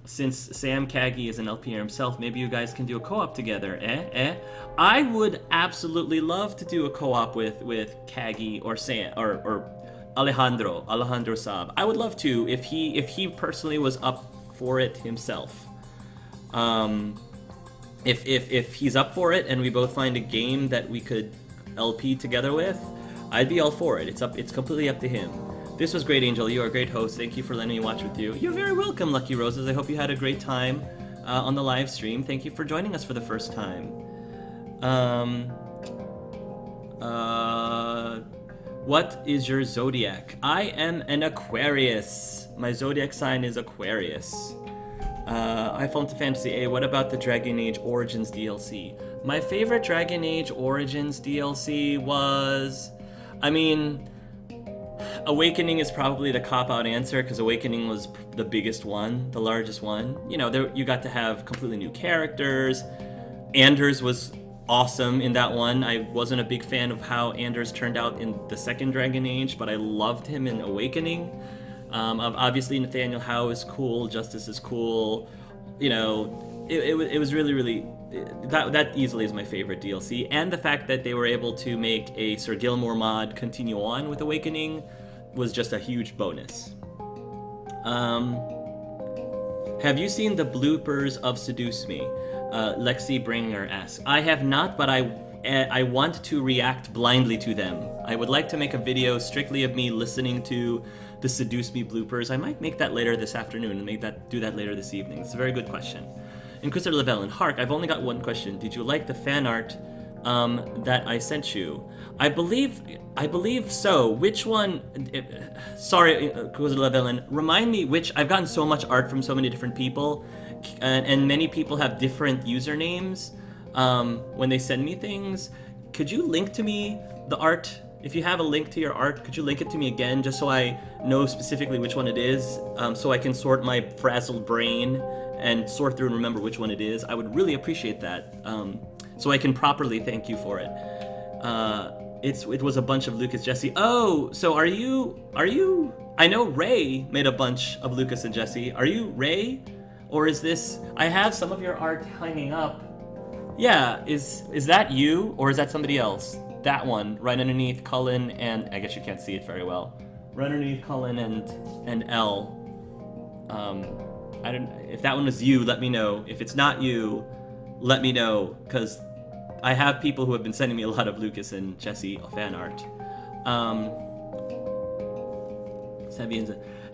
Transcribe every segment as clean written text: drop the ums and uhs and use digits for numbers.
Since Sam Kagi is an LPR himself, maybe you guys can do a co-op together. I would absolutely love to do a co-op with Kagi or Sam or Alejandro Saab. I would love to if he personally was up for it himself. If he's up for it and we both find a game that we could LP together with, I'd be all for it. It's completely up to him. This was great, Angel. You are a great host. Thank you for letting me watch with you. You're very welcome, Lucky Roses. I hope you had a great time on the live stream. Thank you for joining us for the first time. What is your zodiac? I am an Aquarius. My zodiac sign is Aquarius. I fell into Fantasy A. What about the Dragon Age Origins DLC? My favorite Dragon Age Origins DLC was... I mean... Awakening is probably the cop-out answer, because Awakening was the biggest one, the largest one. You know, you got to have completely new characters. Anders was awesome in that one. I wasn't a big fan of how Anders turned out in the second Dragon Age, but I loved him in Awakening. Obviously, Nathaniel Howe is cool, Justice is cool. You know, it was really, really... That easily is my favorite DLC. And the fact that they were able to make a Sir Gilmore mod continue on with Awakening was just a huge bonus. Have you seen the bloopers of Seduce Me? Lexi Bringer asks. I have not, but I want to react blindly to them. I would like to make a video strictly of me listening to the Seduce Me bloopers. I might make that later this afternoon and do that later this evening. It's a very good question. Inquisitor Lavelle, Hark, I've only got one question. Did you like the fan art that I sent you? I believe so. Which one? Sorry, Inquisitor Lavelle, remind me which. I've gotten so much art from so many different people, and many people have different usernames when they send me things. Could you link to me the art? If you have a link to your art, could you link it to me again, just so I know specifically which one it is, so I can sort my frazzled brain and sort through and remember which one it is? I would really appreciate that, so I can properly thank you for it. It was a bunch of Lucas Jesse. Oh, so are you? I know Ray made a bunch of Lucas and Jesse. Are you Ray, or is this? I have some of your art hanging up. Yeah, is that you, or is that somebody else? That one, right underneath Cullen and... I guess you can't see it very well. Right underneath Cullen and L. I don't... If that one was you, let me know. If it's not you, let me know, because I have people who have been sending me a lot of Lucas and Jesse fan art.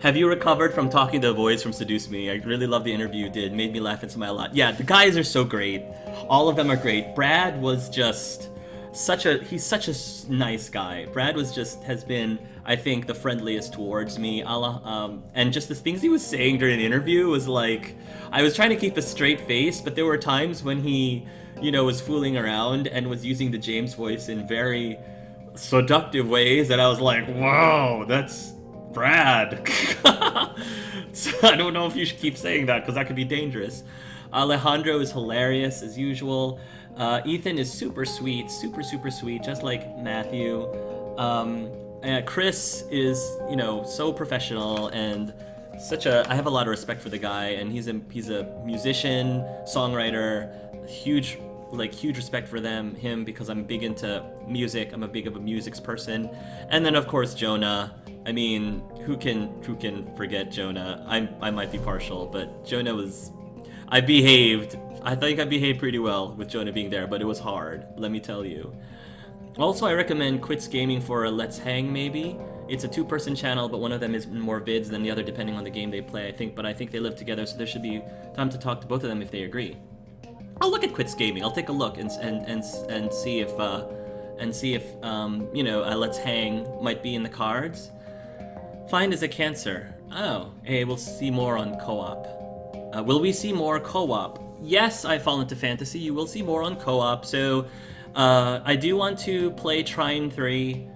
Have you recovered from talking to the boys from Seduce Me? I really love the interview you did. Made me laugh and smile a lot. Yeah, the guys are so great. All of them are great. Brad was just... he's such a nice guy. Brad has been, I think, the friendliest towards me. And just the things he was saying during the interview was like, I was trying to keep a straight face, but there were times when he, was fooling around and was using the James voice in very seductive ways, and I was like, whoa, that's Brad. So I don't know if you should keep saying that, because that could be dangerous. Alejandro is hilarious as usual. Ethan is super sweet, super sweet, just like Matthew. Chris is, so professional and I have a lot of respect for the guy, and he's a musician, songwriter, huge respect for him, because I'm big into music. I'm a big of a music person. And then of course Jonah. I mean, who can forget Jonah? I might be partial, but Jonah was... I think I behaved pretty well with Jonah being there, but it was hard, let me tell you. Also, I recommend Quits Gaming for a Let's Hang, maybe. It's a two-person channel, but one of them is more vids than the other, depending on the game they play, I think. But I think they live together, so there should be time to talk to both of them if they agree. I'll look at Quits Gaming. I'll take a look and see if a Let's Hang might be in the cards. Find is a Cancer. Oh, hey, we'll see more on co-op. Will we see more co-op? Yes, I fall into fantasy. You will see more on co-op. So I do want to play Trine 3.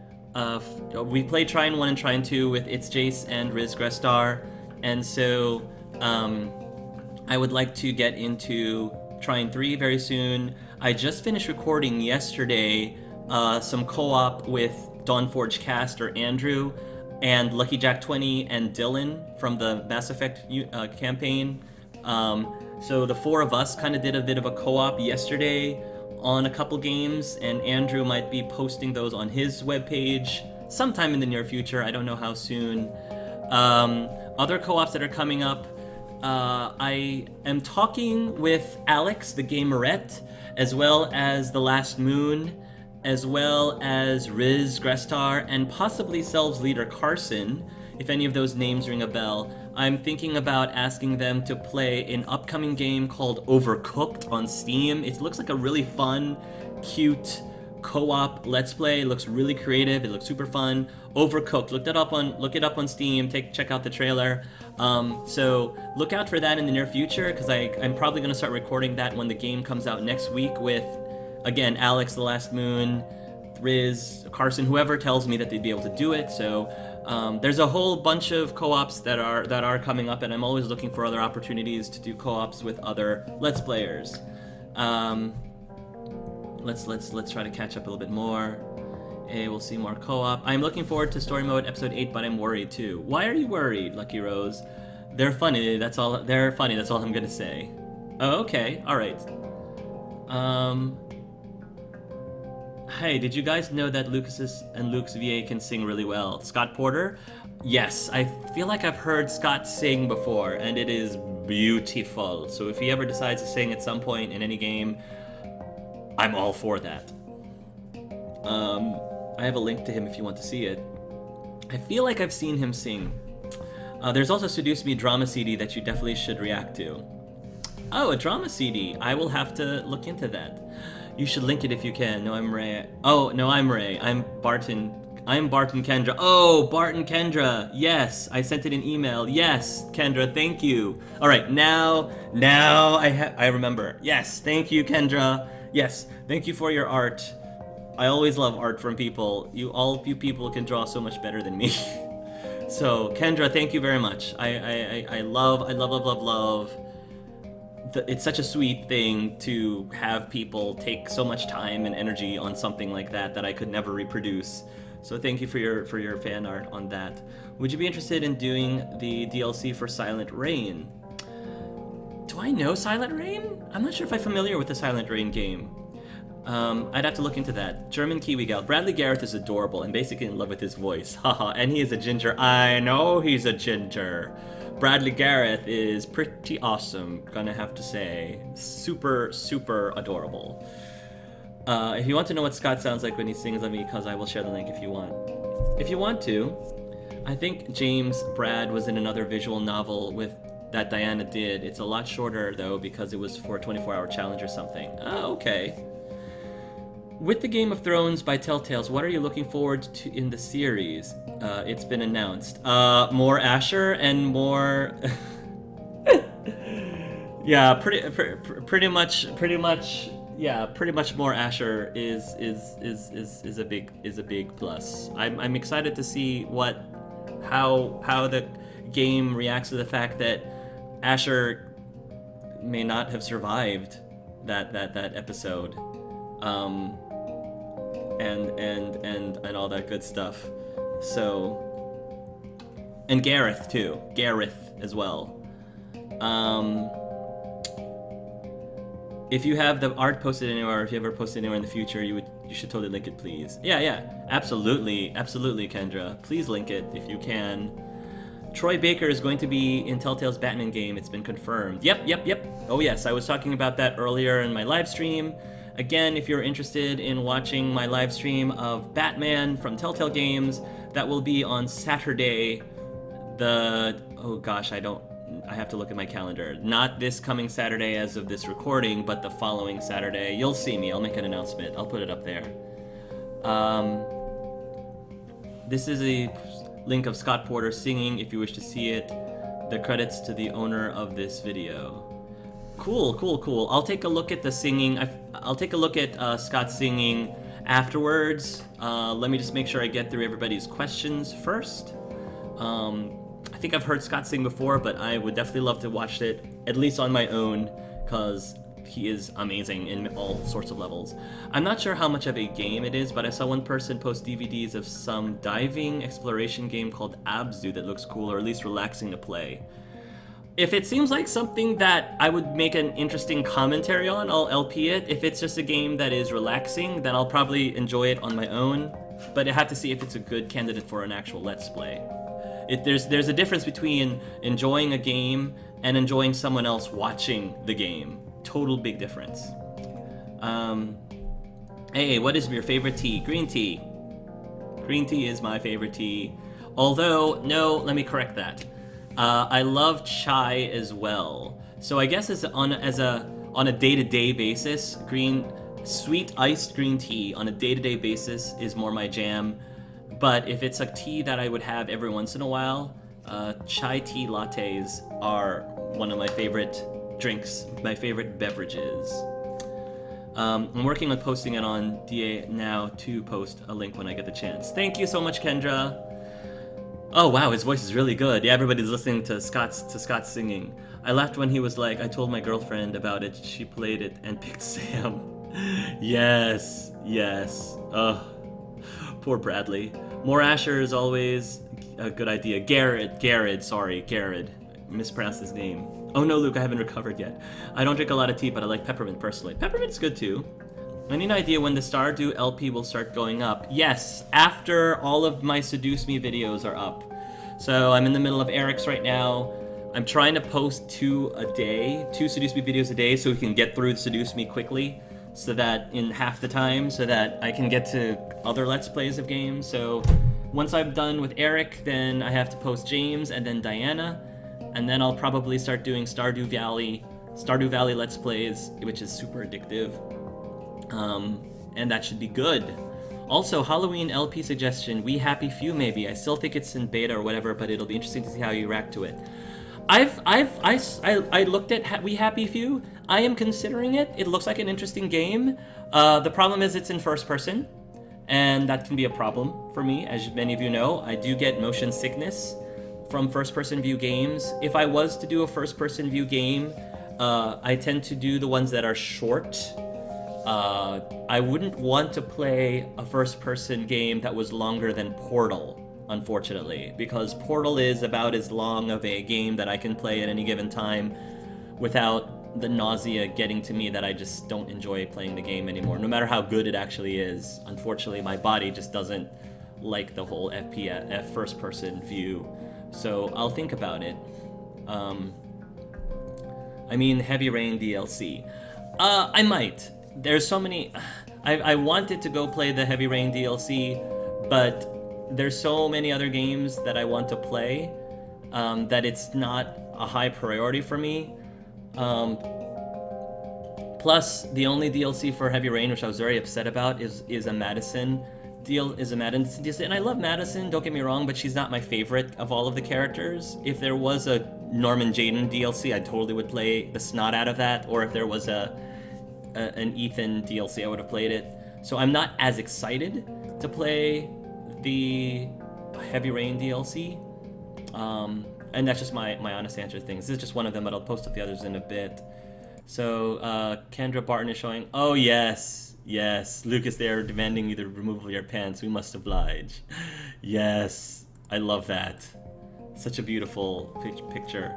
We played Trine 1 and Trine 2 with It's Jace and Riz Grestar. And so I would like to get into Trine 3 very soon. I just finished recording yesterday some co-op with Dawnforge Cast or Andrew. and Lucky Jack 20 and Dylan from the Mass Effect campaign. So the four of us kind of did a bit of a co-op yesterday on a couple games, and Andrew might be posting those on his webpage sometime in the near future. I don't know how soon. Other co-ops that are coming up, I am talking with Alex, the gamerette, as well as The Last Moon, as well as Riz Grestar, and possibly Selves leader Carson. If any of those names ring a bell, I'm thinking about asking them to play an upcoming game called Overcooked on Steam. It looks like a really fun, cute co-op let's play. It looks really creative. It looks super fun. Overcooked. Look it up on Steam. Check out the trailer. So look out for that in the near future, because I'm probably going to start recording that when the game comes out next week with, again, Alex, The Last Moon, Riz, Carson, whoever tells me that they'd be able to do it. So there's a whole bunch of co-ops that are coming up, and I'm always looking for other opportunities to do co-ops with other Let's Players. Let's try to catch up a little bit more. We'll see more co-op. I'm looking forward to Story Mode Episode 8, but I'm worried too. Why are you worried, Lucky Rose? They're funny. That's all. They're funny. That's all I'm gonna say. Oh, okay. All right. Hey, did you guys know that Lucas and Luke's VA can sing really well? Scott Porter? Yes, I feel like I've heard Scott sing before, and it is beautiful. So if he ever decides to sing at some point in any game, I'm all for that. I have a link to him if you want to see it. I feel like I've seen him sing. There's also Seduce Me drama CD that you definitely should react to. Oh, a drama CD. I will have to look into that. You should link it if you can. No, I'm Ray. Oh, no, I'm Ray. I'm Barton Kendra. Oh, Barton Kendra. Yes, I sent it in email. Yes, Kendra, thank you. All right, now I remember. Yes, thank you, Kendra. Yes, thank you for your art. I always love art from people. All you people can draw so much better than me. So, Kendra, thank you very much. I love. It's such a sweet thing to have people take so much time and energy on something like that I could never reproduce. So thank you for your fan art on that. Would you be interested in doing the DLC for Silent Rain? Do I know Silent Rain? I'm not sure if I'm familiar with the Silent Rain game. I'd have to look into that. German Kiwi Gal. Bradley Garrett is adorable and basically in love with his voice. Haha, and he is a ginger. I know he's a ginger. Bradley Garrett is pretty awesome, gonna have to say. Super, super adorable. If you want to know what Scott sounds like when he sings, let me, because I will share the link if you want. If you want to, I think James Brad was in another visual novel that Diana did. It's a lot shorter, though, because it was for a 24-hour challenge or something. Oh, okay. With the Game of Thrones by Telltales, what are you looking forward to in the series? It's been announced. More Asher and more... yeah, pretty much more Asher is a big plus. I'm excited to see how the game reacts to the fact that Asher may not have survived that episode. And all that good stuff. So, and Gareth too. Gareth as well. If you have the art posted anywhere, or if you ever posted anywhere in the future, you should totally link it, please. Yeah, absolutely, Kendra. Please link it if you can. Troy Baker is going to be in Telltale's Batman game. It's been confirmed. Yep. Oh yes, I was talking about that earlier in my live stream. Again, if you're interested in watching my live stream of Batman from Telltale Games, that will be on Saturday. Oh gosh, I have to look at my calendar. Not this coming Saturday as of this recording, but the following Saturday. You'll see me. I'll make an announcement. I'll put it up there. This is a link of Scott Porter singing, if you wish to see it. The credits to the owner of this video. Cool. I'll take a look at the singing. I'll take a look at Scott singing afterwards. Let me just make sure I get through everybody's questions first. I think I've heard Scott sing before, but I would definitely love to watch it, at least on my own, because he is amazing in all sorts of levels. I'm not sure how much of a game it is, but I saw one person post DVDs of some diving exploration game called Abzu that looks cool, or at least relaxing to play. If it seems like something that I would make an interesting commentary on, I'll LP it. If it's just a game that is relaxing, then I'll probably enjoy it on my own. But I have to see if it's a good candidate for an actual Let's Play. There's a difference between enjoying a game and enjoying someone else watching the game. Total big difference. Hey, what is your favorite tea? Green tea. Green tea is my favorite tea. Although, no, let me correct that. I love chai as well. So I guess on a day-to-day basis, sweet iced green tea on a day-to-day basis is more my jam. But if it's a tea that I would have every once in a while, chai tea lattes are one of my favorite drinks, my favorite beverages. I'm working on posting it on DA now to post a link when I get the chance. Thank you so much, Kendra. Oh wow, his voice is really good. Yeah, everybody's listening to Scott's singing. I laughed when he was like, I told my girlfriend about it, she played it and picked Sam. Yes. Poor Bradley. More Asher is always a good idea. Garrett. Mispronounced his name. Oh no, Luke, I haven't recovered yet. I don't drink a lot of tea, but I like peppermint personally. Peppermint's good too. I need an idea when the Stardew LP will start going up. Yes, after all of my Seduce Me videos are up. So I'm in the middle of Eric's right now. I'm trying to post 2 a day, 2 Seduce Me videos a day, so we can get through Seduce Me quickly, so that in half the time, so that I can get to other Let's Plays of games. So once I'm done with Eric, then I have to post James and then Diana, and then I'll probably start doing Stardew Valley Let's Plays, which is super addictive. And that should be good. Also, Halloween LP suggestion, We Happy Few maybe. I still think it's in beta or whatever, but it'll be interesting to see how you react to it. I looked at We Happy Few. I am considering it. It looks like an interesting game. The problem is it's in first person, and that can be a problem for me. As many of you know, I do get motion sickness from first person view games. If I was to do a first person view game, I tend to do the ones that are short. I wouldn't want to play a first-person game that was longer than Portal, unfortunately, because Portal is about as long of a game that I can play at any given time without the nausea getting to me that I just don't enjoy playing the game anymore, no matter how good it actually is. Unfortunately, my body just doesn't like the whole FPS, first-person view, so I'll think about it. I mean, Heavy Rain DLC. I might. There's so many. I wanted to go play the Heavy Rain DLC, but there's so many other games that I want to play that it's not a high priority for me. Plus, the only DLC for Heavy Rain, which I was very upset about, is a Madison DLC. And I love Madison, don't get me wrong, but she's not my favorite of all of the characters. If there was a Norman Jaden DLC, I totally would play the snot out of that. Or if there was an Ethan DLC, I would have played it. So I'm not as excited to play the Heavy Rain DLC. And that's just my honest answer to things. This is just one of them, but I'll post up the others in a bit. So Kendra Barton is showing. Oh yes, Lucas there demanding the removal of your pants. We must oblige. Yes, I love that. Such a beautiful picture.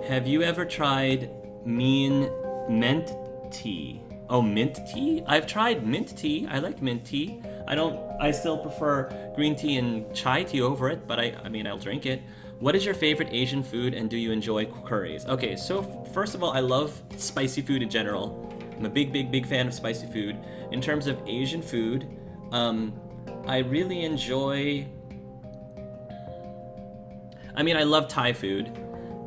Have you ever tried mint tea? Oh, mint tea? I've tried mint tea. I like mint tea. I still prefer green tea and chai tea over it, but I mean, I'll drink it. What is your favorite Asian food and do you enjoy curries? Okay, so first of all, I love spicy food in general. I'm a big fan of spicy food. In terms of Asian food, I really enjoy... I mean, I love Thai food.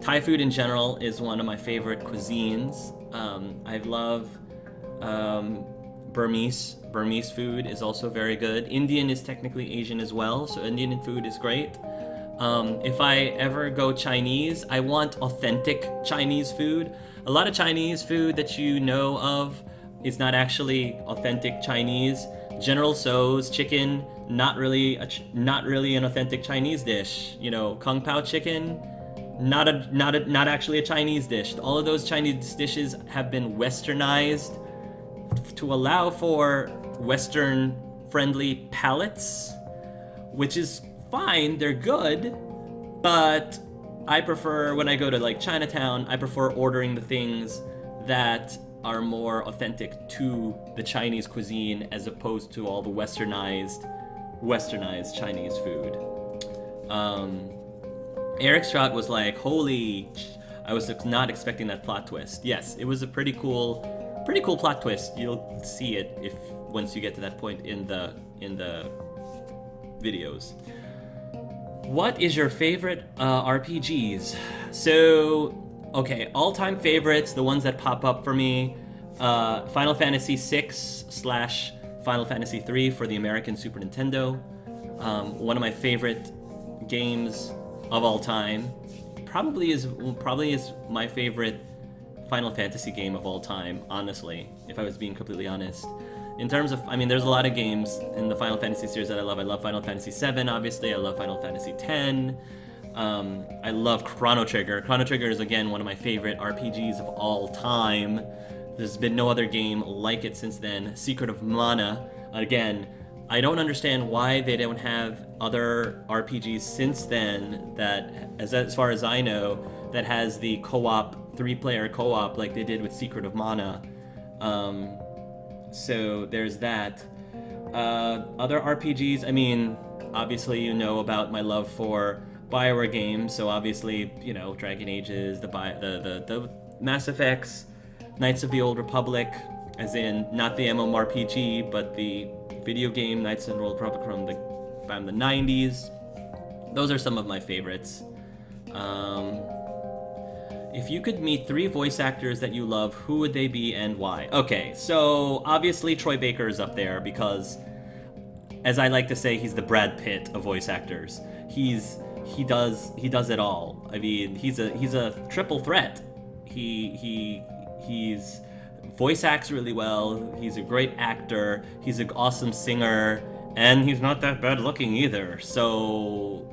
Thai food in general is one of my favorite cuisines. I love Burmese. Burmese food is also very good. Indian is technically Asian as well, so Indian food is great. If I ever go Chinese, I want authentic Chinese food. A lot of Chinese food that you know of is not actually authentic Chinese. General Tso's chicken, not really an authentic Chinese dish. You know, Kung Pao chicken, Not actually a Chinese dish. All of those Chinese dishes have been westernized to allow for Western friendly palates, which is fine, they're good, but I prefer, when I go to like Chinatown, I prefer ordering the things that are more authentic to the Chinese cuisine as opposed to all the westernized Chinese food. Eric Strout was like, holy, I was not expecting that plot twist. Yes, it was a pretty cool plot twist. You'll see it once you get to that point in the videos. What is your favorite RPGs? So, okay, all-time favorites, the ones that pop up for me, Final Fantasy VI / Final Fantasy III for the American Super Nintendo. One of my favorite games of all time. Probably is my favorite Final Fantasy game of all time, honestly, if I was being completely honest. In terms of, I mean, there's a lot of games in the Final Fantasy series that I love. I love Final Fantasy VII, obviously. I love Final Fantasy X. I love Chrono Trigger. Chrono Trigger is, again, one of my favorite RPGs of all time. There's been no other game like it since then. Secret of Mana, again, I don't understand why they don't have other RPGs since then that, as far as I know, that has the co-op, 3-player co-op like they did with Secret of Mana. So there's that. Other RPGs, I mean, obviously you know about my love for BioWare games, so obviously, you know, Dragon Ages, the Mass Effects, Knights of the Old Republic, as in not the MMORPG, but the video game Knights of the Old Republic from the 90s. Those are some of my favorites. If you could meet 3 voice actors that you love, who would they be and why? Okay, so obviously Troy Baker is up there because, as I like to say, he's the Brad Pitt of voice actors. He does it all. I mean, he's a triple threat. He's voice acts really well. He's a great actor. He's an awesome singer, and he's not that bad looking either. So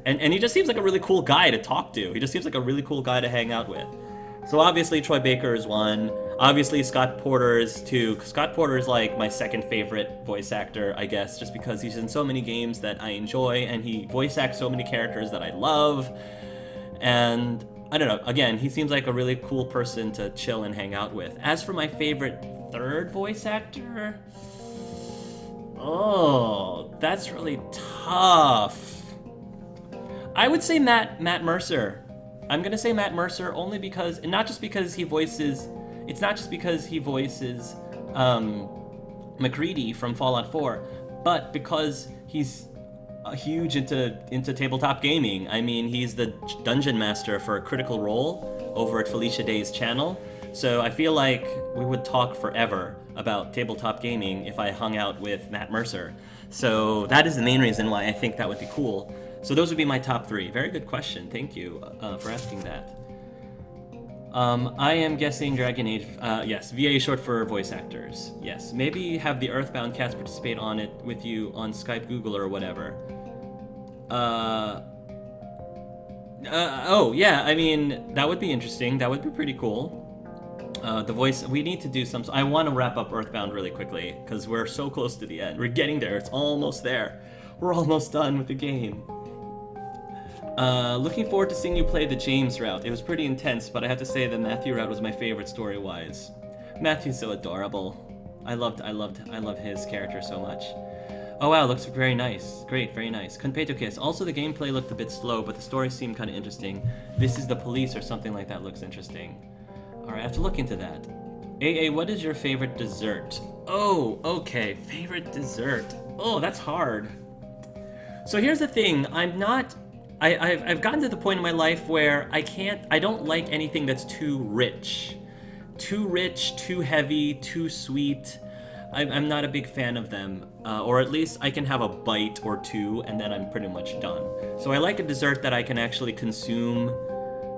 And he just seems like a really cool guy to talk to. He just seems like a really cool guy to hang out with. So obviously Troy Baker is one. Obviously Scott Porter is two. Scott Porter is like my second favorite voice actor, I guess, just because he's in so many games that I enjoy and he voice acts so many characters that I love. And I don't know, again, he seems like a really cool person to chill and hang out with. As for my favorite third voice actor, oh, that's really tough. I would say Matt Mercer. I'm gonna say Matt Mercer only because, and not just because he voices, it's not just because he voices McCready from Fallout 4, but because he's huge into tabletop gaming. I mean, he's the dungeon master for Critical Role over at Felicia Day's channel. So I feel like we would talk forever about tabletop gaming if I hung out with Matt Mercer. So that is the main reason why I think that would be cool. So those would be my top 3. Very good question. Thank you for asking that. I am guessing Dragon Age. Yes, VA short for voice actors. Yes, maybe have the Earthbound cast participate on it with you on Skype, Google, or whatever. Oh yeah, I mean that would be interesting. That would be pretty cool. The voice. We need to do some. I want to wrap up Earthbound really quickly because we're so close to the end. We're getting there. It's almost there. We're almost done with the game. Looking forward to seeing you play the James route. It was pretty intense, but I have to say the Matthew route was my favorite story-wise. Matthew's so adorable. I love his character so much. Oh wow, looks very nice. Great, very nice. Kunpeito Kiss. Also, the gameplay looked a bit slow, but the story seemed kind of interesting. This is the Police or something like that looks interesting. Alright, I have to look into that. AA, what is your favorite dessert? Oh, okay, favorite dessert. Oh, that's hard. So here's the thing, I've gotten to the point in my life where I don't like anything that's too rich. Too rich, too heavy, too sweet. I'm not a big fan of them. Or at least I can have a bite or two and then I'm pretty much done. So I like a dessert that I can actually consume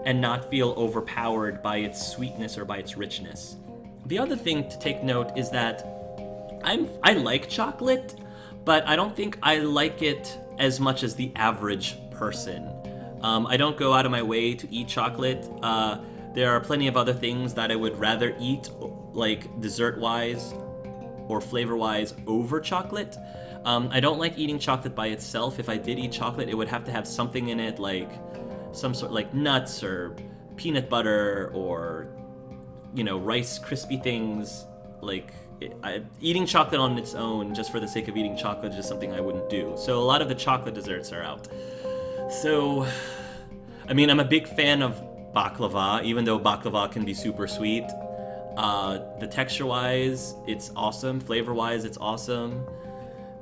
and not feel overpowered by its sweetness or by its richness. The other thing to take note is that I like chocolate, but I don't think I like it as much as the average person. I don't go out of my way to eat chocolate. There are plenty of other things that I would rather eat, like dessert-wise or flavor-wise, over chocolate. I don't like eating chocolate by itself. If I did eat chocolate, it would have to have something in it, like some sort, like nuts or peanut butter or, you know, Rice Krispie things. Like, eating chocolate on its own just for the sake of eating chocolate is just something I wouldn't do. So a lot of the chocolate desserts are out. So, I mean, I'm a big fan of baklava, even though baklava can be super sweet. The texture-wise, it's awesome. Flavor-wise, it's awesome.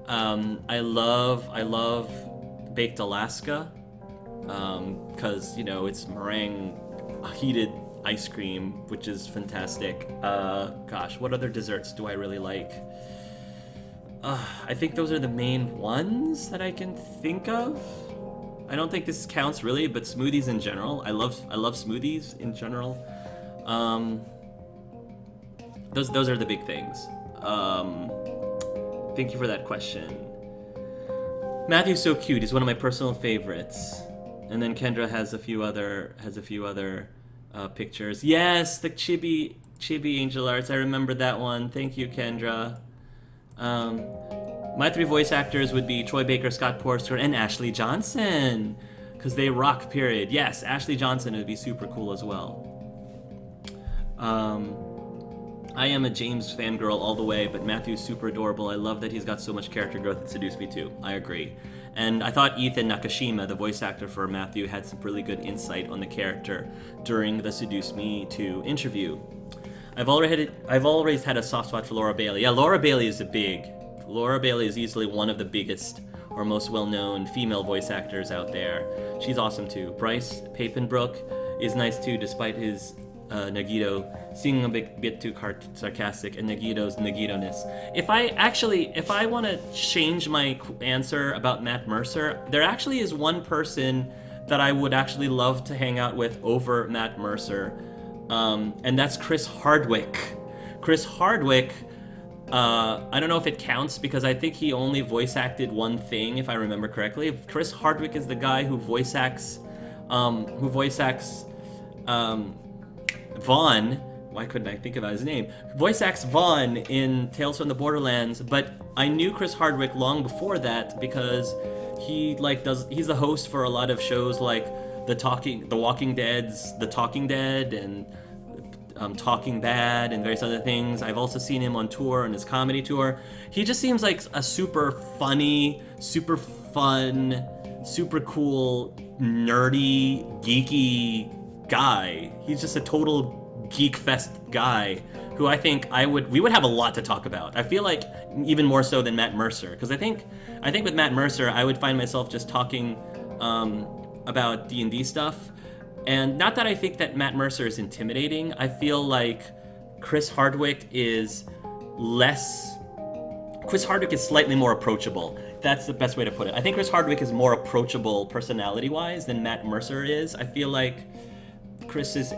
I love baked Alaska, because, you know, it's meringue heated ice cream, which is fantastic. Gosh, what other desserts do I really like? I think those are the main ones that I can think of. I don't think this counts really, but smoothies in general. I love smoothies in general. Those are the big things. Thank you for that question. Matthew's so cute. He's one of my personal favorites. And then Kendra has a few other pictures. Yes, the Chibi Angel Arts. I remember that one. Thank you, Kendra. My three voice actors would be Troy Baker, Scott Porster, and Ashley Johnson, because they rock, period. Yes, Ashley Johnson would be super cool as well. I am a James fangirl all the way, but Matthew's super adorable. I love that he's got so much character growth in Seduce Me Too. I agree. And I thought Ethan Nakashima, the voice actor for Matthew, had some really good insight on the character during the Seduce Me Too interview. I've always had a soft spot for Laura Bailey. Yeah, Laura Bailey is Laura Bailey is easily one of the biggest or most well-known female voice actors out there. She's awesome too. Bryce Papenbrook is nice too, despite his Nagito seeming a bit too sarcastic and Nagito's Nagito-ness. If I want to change my answer about Matt Mercer, there actually is one person that I would actually love to hang out with over Matt Mercer, and that's Chris Hardwick. Chris Hardwick, I don't know if it counts because I think he only voice acted one thing, if I remember correctly. Chris Hardwick is the guy who voice acts Vaughn. Why couldn't I think about his name? Voice acts Vaughn in Tales from the Borderlands, but I knew Chris Hardwick long before that because he's the host for a lot of shows like The Walking Dead's The Talking Dead and Talking Bad and various other things. I've also seen him on tour, on his comedy tour. He just seems like a super funny, super fun, super cool, nerdy, geeky guy. He's just a total geek fest guy who I think we would have a lot to talk about. I feel like even more so than Matt Mercer, because I think with Matt Mercer I would find myself just talking about D&D stuff. And not that I think that Matt Mercer is intimidating. I feel like Chris Hardwick is slightly more approachable. That's the best way to put it. I think Chris Hardwick is more approachable personality-wise than Matt Mercer is. I feel like Chris's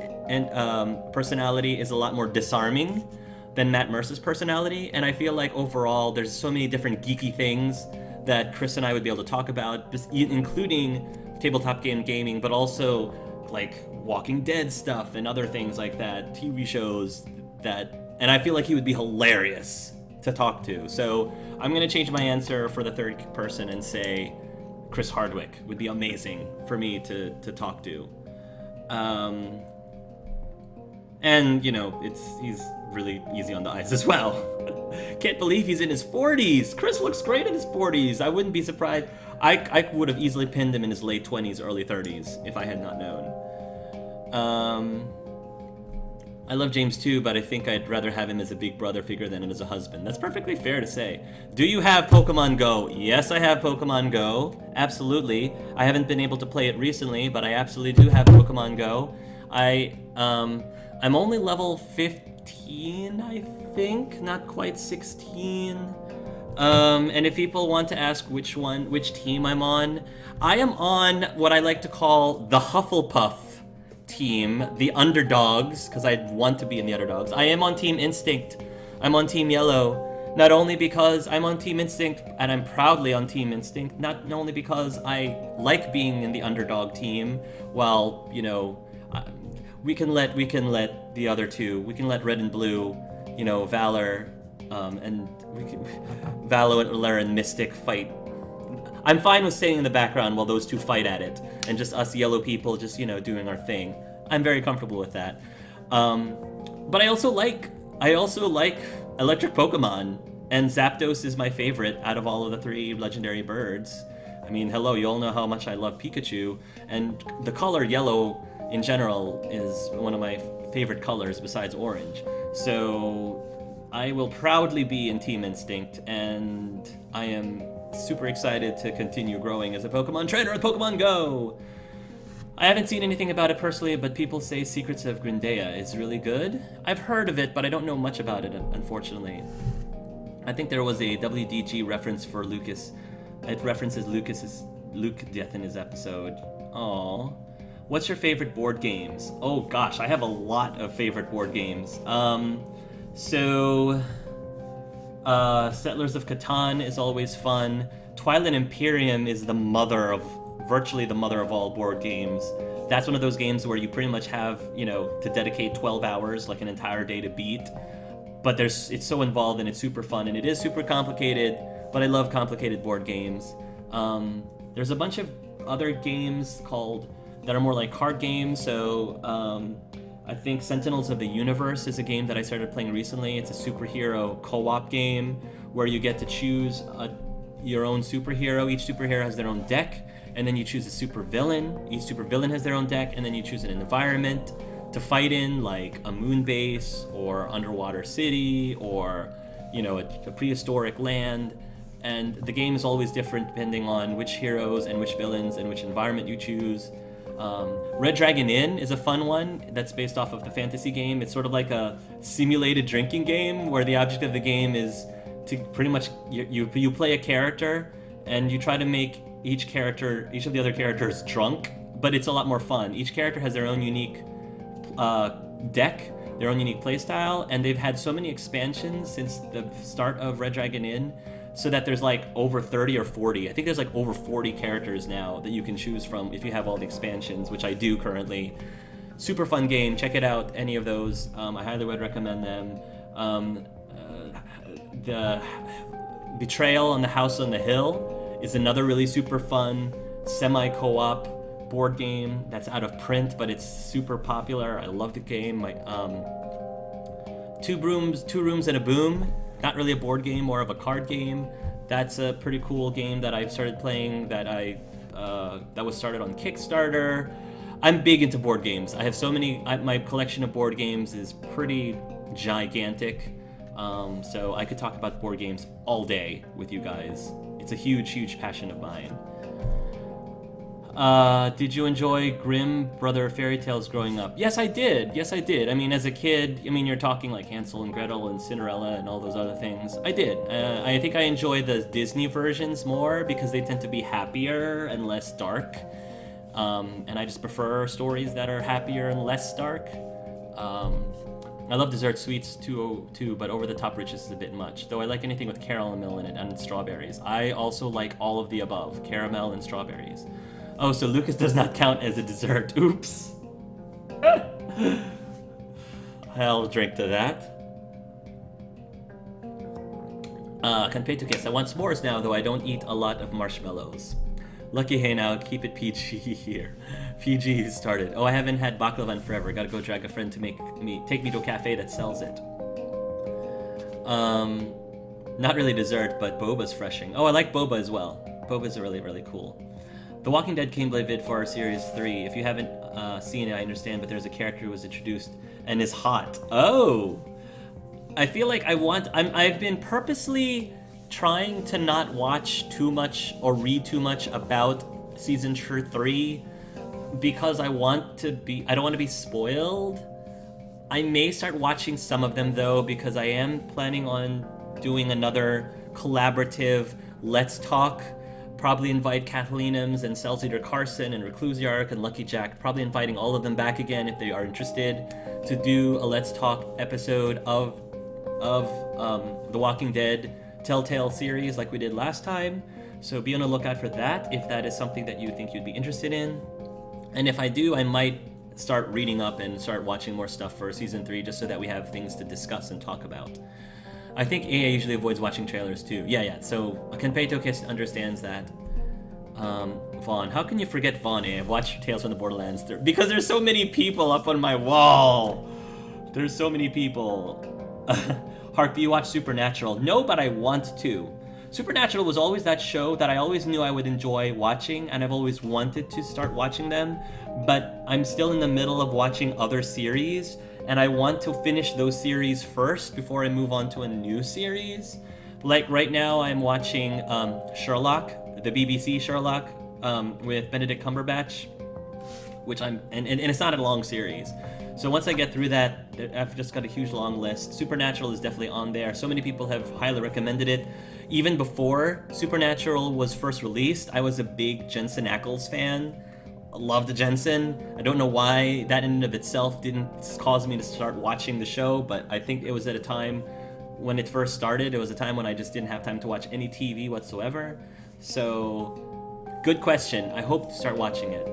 personality is a lot more disarming than Matt Mercer's personality, and I feel like overall there's so many different geeky things that Chris and I would be able to talk about, including tabletop gaming, but also like Walking Dead stuff and other things like that, TV shows and I feel like he would be hilarious to talk to. So I'm gonna change my answer for the third person and say Chris Hardwick would be amazing for me to talk to. And you know, he's really easy on the eyes as well. Can't believe he's in his 40s. Chris looks great in his 40s. I wouldn't be surprised. I would have easily pinned him in his late 20s, early 30s if I had not known. I love James too, but I think I'd rather have him as a big brother figure than him as a husband. That's perfectly fair to say. Do you have Pokemon Go? Yes, I have Pokemon Go. Absolutely. I haven't been able to play it recently, but I absolutely do have Pokemon Go. I'm only level 15, I think, not quite 16. And if people want to ask which team I'm on, I am on what I like to call the Hufflepuff team, the underdogs, because I want to be in the underdogs. I am on Team Instinct. I'm on Team Yellow. Not only because I'm on Team Instinct, and I'm proudly on Team Instinct, not only because I like being in the underdog team, while, you know, we can let the other two, we can let Red and Blue, you know, Valor, and Valo and Uller and Mystic fight. I'm fine with staying in the background while those two fight at it, and just us yellow people just, you know, doing our thing. I'm very comfortable with that. But I also like electric Pokemon, and Zapdos is my favorite out of all of the 3 legendary birds. I mean, hello, you all know how much I love Pikachu, and the color yellow in general is one of my favorite colors besides orange. So I will proudly be in Team Instinct, and I am super excited to continue growing as a Pokemon trainer at Pokemon Go! I haven't seen anything about it personally, but people say Secrets of Grindea is really good. I've heard of it, but I don't know much about it, unfortunately. I think there was a WDG reference for Lucas. It references Luke death in his episode. Aww. What's your favorite board games? Oh gosh, I have a lot of favorite board games. Settlers of Catan is always fun. Twilight Imperium is virtually the mother of all board games. That's one of those games where you pretty much have, you know, to dedicate 12 hours, like an entire day to beat. But it's so involved and it's super fun and it is super complicated, but I love complicated board games. There's a bunch of other games that are more like card games, so I think Sentinels of the Universe is a game that I started playing recently. It's a superhero co-op game where you get to choose your own superhero. Each superhero has their own deck, and then you choose a supervillain. Each supervillain has their own deck, and then you choose an environment to fight in, like a moon base or underwater city or, you know, a prehistoric land. And the game is always different depending on which heroes and which villains and which environment you choose. Red Dragon Inn is a fun one that's based off of the fantasy game. It's sort of like a simulated drinking game where the object of the game is to pretty much you play a character and you try to make each of the other characters drunk, but it's a lot more fun. Each character has their own unique deck, their own unique playstyle, and they've had so many expansions since the start of Red Dragon Inn, so that there's like over 30 or 40. I think there's like over 40 characters now that you can choose from if you have all the expansions, which I do currently. Super fun game. Check it out, any of those. I highly would recommend them. The Betrayal on the House on the Hill is another really super fun semi-co-op board game that's out of print, but it's super popular. I love the game. Two Rooms and a Boom. Not really a board game, more of a card game. That's a pretty cool game that I've started playing that was started on Kickstarter. I'm big into board games. I have so many, my collection of board games is pretty gigantic. So I could talk about board games all day with you guys. It's a huge, huge passion of mine. Did you enjoy Grimm Brother fairy tales growing up? Yes, I did. I mean, as a kid, you're talking like Hansel and Gretel and Cinderella and all those other things. I did. I think I enjoy the Disney versions more because they tend to be happier and less dark. And I just prefer stories that are happier and less dark. I love dessert sweets too, but Over the Top Riches is a bit much. Though I like anything with caramel in it and strawberries. I also like all of the above, caramel and strawberries. Oh, so Lucas does not count as a dessert. Oops. I'll drink to that. Kanpeito Kiss. I want s'mores now, though I don't eat a lot of marshmallows. Lucky hey now, keep it PG here. PG started. Oh, I haven't had baklava in forever. Gotta go drag a friend to take me to a cafe that sells it. Not really dessert, but boba's freshing. Oh, I like boba as well. Boba's really, really cool. The Walking Dead gameplay vid for our Series 3. If you haven't seen it, I understand, but there's a character who was introduced and is hot. Oh! I feel like I've been purposely trying to not watch too much or read too much about Season 3 because I don't want to be spoiled. I may start watching some of them, though, because I am planning on doing another collaborative Let's Talk. Probably invite Kathleenums and Celsider Carson and Reclusiarch and Lucky Jack, probably inviting all of them back again if they are interested, to do a Let's Talk episode of of the Walking Dead Telltale series like we did last time. So be on the lookout for that if that is something that you think you'd be interested in. And if I do, I might start reading up and start watching more stuff for season 3 just so that we have things to discuss and talk about. I think AA usually avoids watching trailers too. Yeah. So Kenpeito understands that. Vaughn, how can you forget Vaughn? I've watched Tales from the Borderlands because there's so many people up on my wall. There's so many people. Hark, do you watch Supernatural? No, but I want to. Supernatural was always that show that I always knew I would enjoy watching, and I've always wanted to start watching them, but I'm still in the middle of watching other series, and I want to finish those series first before I move on to a new series. Like right now, I'm watching Sherlock, the BBC Sherlock, with Benedict Cumberbatch, which and it's not a long series. So once I get through that, I've just got a huge long list. Supernatural is definitely on there. So many people have highly recommended it. Even before Supernatural was first released, I was a big Jensen Ackles fan. I loved Jensen. I don't know why that in and of itself didn't cause me to start watching the show, but I think it was at a time when it first started. It was a time when I just didn't have time to watch any TV whatsoever. So, good question. I hope to start watching it.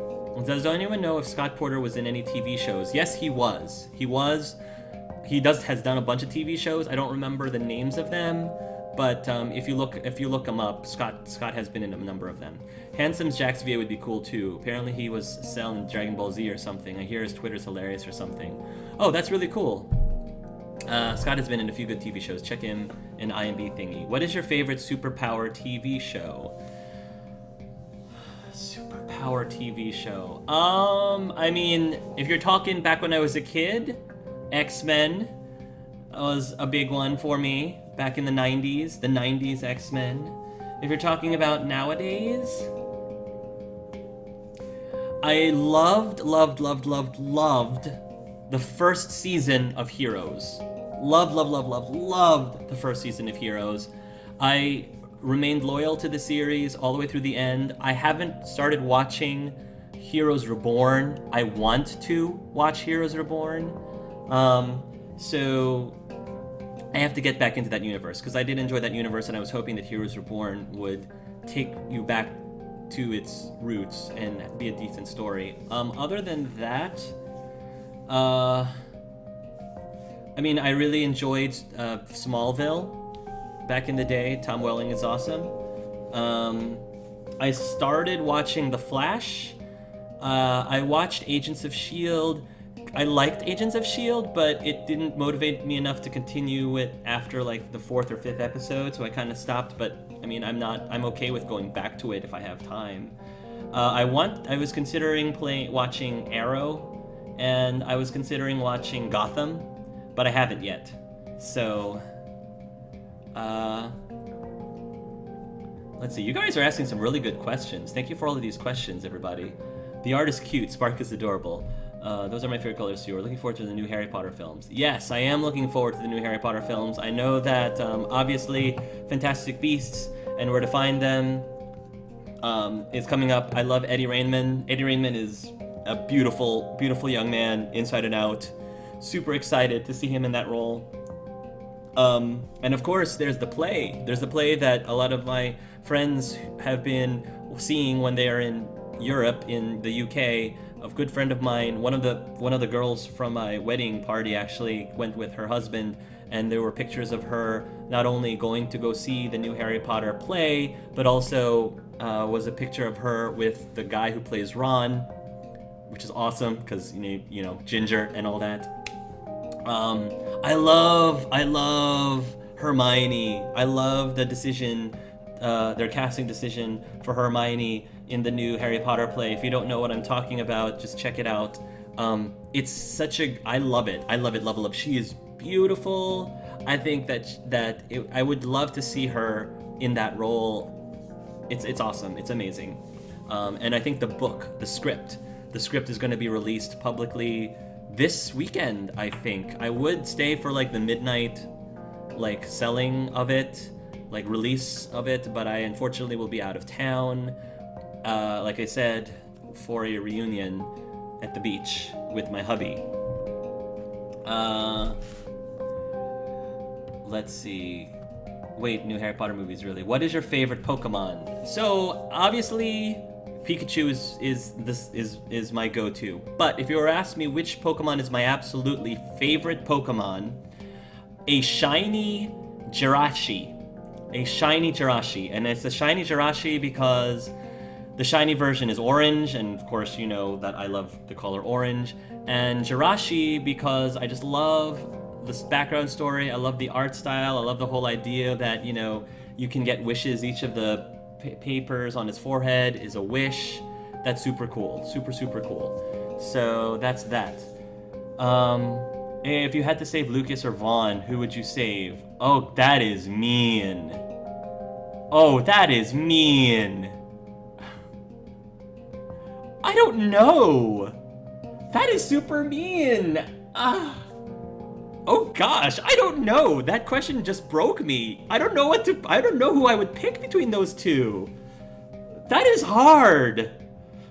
Does anyone know if Scott Porter was in any TV shows? Yes, he was. He has done a bunch of TV shows. I don't remember the names of them, but if you look him up, Scott has been in a number of them. Handsome's Jack's VA would be cool too. Apparently he was selling Dragon Ball Z or something. I hear his Twitter's hilarious or something. Oh, that's really cool. Scott has been in a few good TV shows. Check him in IMB thingy. What is your favorite superpower TV show? Superpower TV show. I mean, if you're talking back when I was a kid, X-Men was a big one for me back in the 90s. The 90s X-Men. If you're talking about nowadays, I loved the first season of Heroes. Loved the first season of Heroes. I remained loyal to the series all the way through the end. I haven't started watching Heroes Reborn. I want to watch Heroes Reborn. So I have to get back into that universe because I did enjoy that universe, and I was hoping that Heroes Reborn would take you back to its roots and be a decent story. Other than that, I mean, I really enjoyed Smallville back in the day. Tom Welling is awesome. I started watching The Flash. I watched Agents of S.H.I.E.L.D. I liked Agents of S.H.I.E.L.D., but it didn't motivate me enough to continue it after like the 4th or 5th episode, so I kind of stopped. But I mean, I'm okay with going back to it if I have time. I was considering watching Arrow, and I was considering watching Gotham, but I haven't yet. So, let's see. You guys are asking some really good questions. Thank you for all of these questions, everybody. The art is cute. Spark is adorable. Those are my favorite colors too. We're looking forward to the new Harry Potter films. Yes, I am looking forward to the new Harry Potter films. I know that, obviously, Fantastic Beasts and Where to Find Them is coming up. I love Eddie Rainman. Eddie Rainman is a beautiful, beautiful young man, inside and out. Super excited to see him in that role. And of course, there's the play. There's the play that a lot of my friends have been seeing when they are in Europe, in the UK. A good friend of mine, one of the girls from my wedding party actually went with her husband, and there were pictures of her not only going to go see the new Harry Potter play, but also was a picture of her with the guy who plays Ron, which is awesome because you know Ginger and all that. I love Hermione. I love the decision, their casting decision for Hermione in the new Harry Potter play. If you don't know what I'm talking about, just check it out. It's such I love it. Level Up. She is beautiful. I think I would love to see her in that role. It's awesome. It's amazing. And I think the script is going to be released publicly this weekend. I think I would stay for like the midnight, like selling of it, like release of it, but I unfortunately will be out of town. Like I said, for a reunion at the beach with my hubby. Let's see. Wait, new Harry Potter movies, really. What is your favorite Pokemon? So, obviously, Pikachu is my go-to. But if you were asking me which Pokemon is my absolutely favorite Pokemon, a shiny Jirachi. A shiny Jirachi. And it's a shiny Jirachi because the shiny version is orange, and of course you know that I love the color orange. And Jirachi because I just love this background story. I love the art style. I love the whole idea that, you know, you can get wishes. Each of the papers on his forehead is a wish. That's super cool. Super cool. So that's that. If you had to save Lucas or Vaughn, who would you save? Oh, that is mean. Oh, that is mean. I don't know. That is super mean. Oh gosh, I don't know. That question just broke me. I don't know who I would pick between those two. That is hard.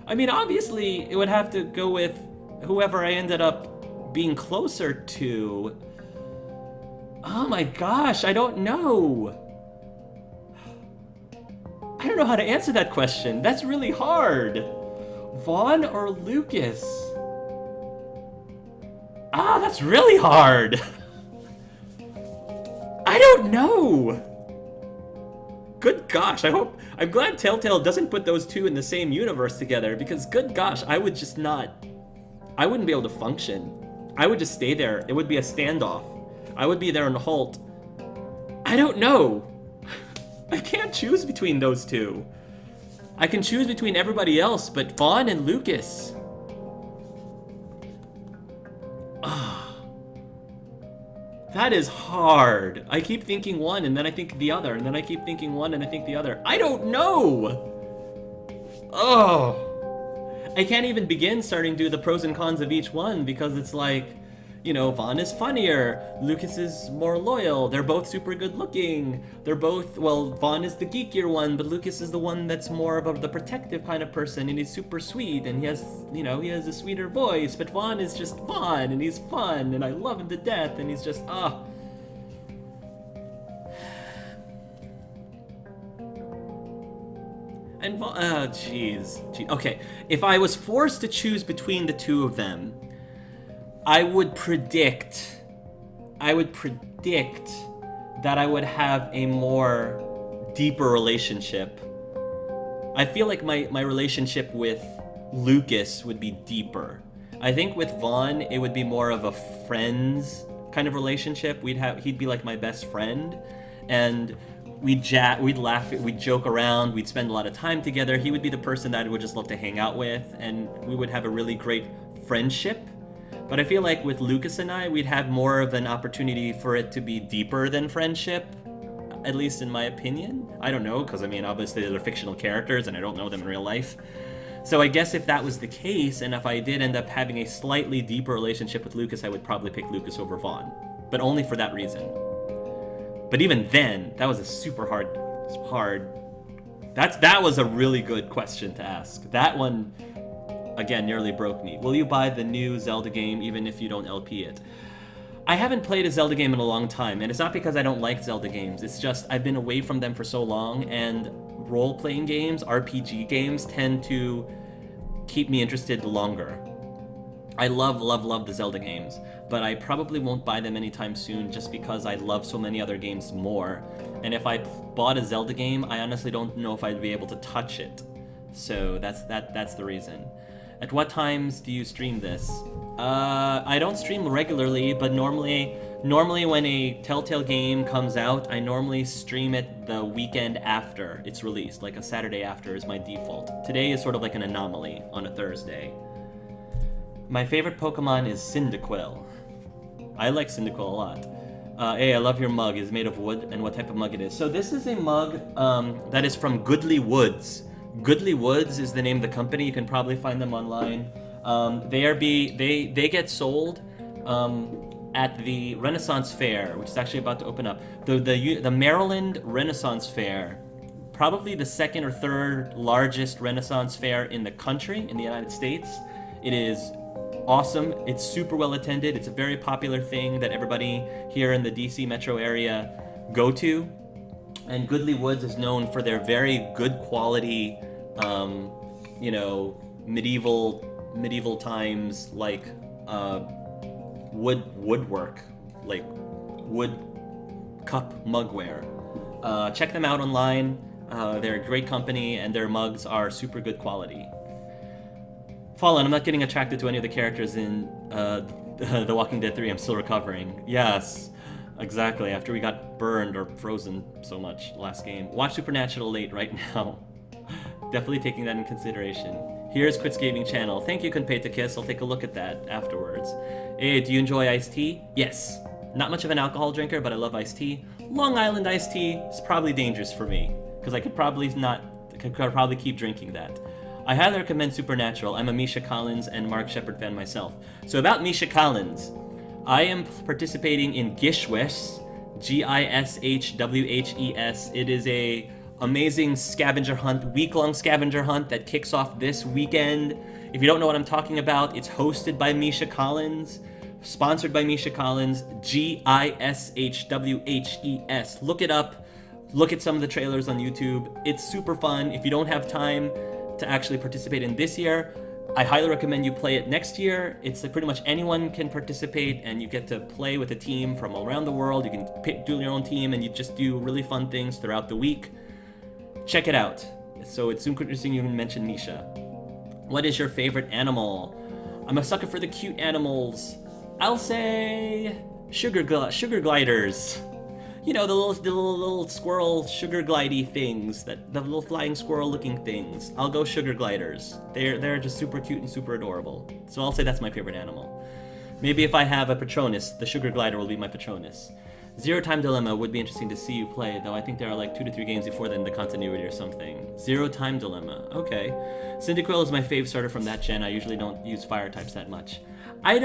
I mean, obviously, it would have to go with whoever I ended up being closer to. Oh my gosh, I don't know. I don't know how to answer that question. That's really hard. Vaughn or Lucas? That's really hard. I don't know. Good gosh, I'm glad Telltale doesn't put those two in the same universe together, because good gosh, I wouldn't be able to function. I would just stay there. It would be a standoff. I would be there in a halt. I don't know. I can't choose between those two. I can choose between everybody else, but Vaughn and Lucas. That is hard. I keep thinking one, and then I think the other, and then I keep thinking one, and I think the other. I don't know! Oh. I can't even begin starting to do the pros and cons of each one, because it's like, you know, Vaughn is funnier, Lucas is more loyal, they're both super good looking, they're both, well, Vaughn is the geekier one, but Lucas is the one that's more of the protective kind of person, and he's super sweet, and he has, you know, he has a sweeter voice, but Vaughn is just Vaughn, and he's fun, and I love him to death, and he's just, And Vaughn, jeez. Okay, if I was forced to choose between the two of them, I would predict that I would have a more deeper relationship. I feel like my relationship with Lucas would be deeper. I think with Vaughn, it would be more of a friends kind of relationship. He'd be like my best friend, and we'd laugh, we'd joke around, we'd spend a lot of time together. He would be the person that I would just love to hang out with, and we would have a really great friendship. But I feel like with Lucas and I, we'd have more of an opportunity for it to be deeper than friendship, at least in my opinion. I don't know, because I mean, obviously they're fictional characters and I don't know them in real life. So I guess if that was the case, and if I did end up having a slightly deeper relationship with Lucas, I would probably pick Lucas over Vaughn. But only for that reason. But even then, that was a super hard. That was a really good question to ask. That one, again, nearly broke me. Will you buy the new Zelda game even if you don't LP it? I haven't played a Zelda game in a long time, and it's not because I don't like Zelda games. It's just I've been away from them for so long, and role-playing games, RPG games, tend to keep me interested longer. I love the Zelda games, but I probably won't buy them anytime soon just because I love so many other games more. And if I bought a Zelda game, I honestly don't know if I'd be able to touch it. So that's the reason. At what times do you stream this? I don't stream regularly, but normally when a Telltale game comes out, I normally stream it the weekend after it's released, like a Saturday after is my default. Today is sort of like an anomaly on a Thursday. My favorite Pokemon is Cyndaquil. I like Cyndaquil a lot. Hey, I love your mug. It's made of wood, and what type of mug it is. So this is a mug that is from Goodly Woods. Goodly Woods is the name of the company. You can probably find them online. They get sold at the Renaissance Fair, which is actually about to open up. The Maryland Renaissance Fair, probably the second or third largest Renaissance fair in the country, in the United States. It is awesome. It's super well attended. It's a very popular thing that everybody here in the DC metro area go to. And Goodly Woods is known for their very good quality, you know, medieval times, like woodwork, like wood cup mugware. Check them out online. They're a great company, and their mugs are super good quality. Fallen, I'm not getting attracted to any of the characters in The Walking Dead 3. I'm still recovering. Yes, exactly. After we got burned or frozen so much last game. Watch Supernatural late right now. Definitely taking that in consideration. Here's Quits Gaming Channel. Thank you, Kunpei to Kiss. I'll take a look at that afterwards. Hey, do you enjoy iced tea? Yes. Not much of an alcohol drinker, but I love iced tea. Long Island iced tea is probably dangerous for me, because I could probably keep drinking that. I highly recommend Supernatural. I'm a Misha Collins and Mark Shepard fan myself. So about Misha Collins, I am participating in Gishwhes, Gishwhes. It is a amazing scavenger hunt, week-long scavenger hunt that kicks off this weekend. If you don't know what I'm talking about, it's hosted by Misha Collins, sponsored by Misha Collins, Gishwhes. Look it up. Look at some of the trailers on YouTube. It's super fun. If you don't have time to actually participate in this year, I highly recommend you play it next year. It's like pretty much anyone can participate, and you get to play with a team from all around the world. You can do your own team, and you just do really fun things throughout the week. Check it out. So it's super interesting you mentioned Misha. What is your favorite animal? I'm a sucker for the cute animals. I'll say sugar gliders. You know, the little squirrel sugar glidey things, the little flying squirrel looking things. I'll go sugar gliders. They're just super cute and super adorable. So I'll say that's my favorite animal. Maybe if I have a Patronus, the sugar glider will be my Patronus. Zero Time Dilemma would be interesting to see you play, though I think there are like 2 to 3 games before then, the continuity or something. Zero Time Dilemma, okay. Cyndaquil is my fave starter from that gen. I usually don't use fire types that much. I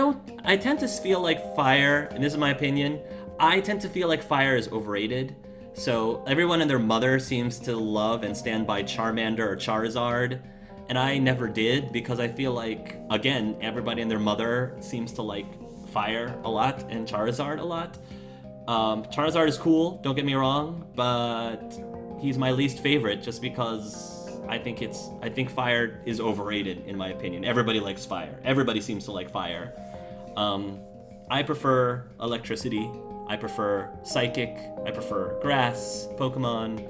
tend to feel like fire, and this is my opinion, I tend to feel like fire is overrated. So everyone and their mother seems to love and stand by Charmander or Charizard, and I never did, because I feel like, again, everybody and their mother seems to like fire a lot and Charizard a lot. Charizard is cool, don't get me wrong, but he's my least favorite just because I think fire is overrated in my opinion. Everybody likes fire. Everybody seems to like fire. I prefer electricity. I prefer Psychic, I prefer Grass, Pokemon.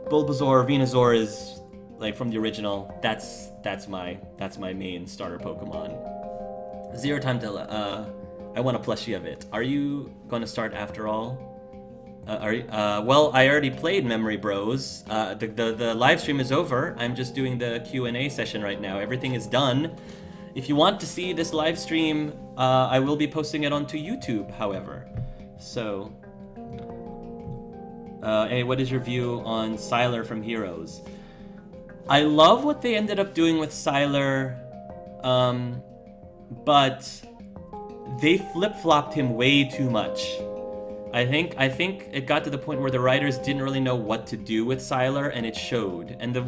Bulbasaur, Venusaur is like from the original. That's my main starter Pokemon. Zero Time Dilemma. I want a plushie of it. Are you going to start after all? Well, I already played Memory Bros. The live stream is over. I'm just doing the Q&A session right now. Everything is done. If you want to see this live stream, I will be posting it onto YouTube, however. So, hey, what is your view on Sylar from Heroes? I love what they ended up doing with Sylar, but they flip-flopped him way too much. I think it got to the point where the writers didn't really know what to do with Sylar, and it showed. And the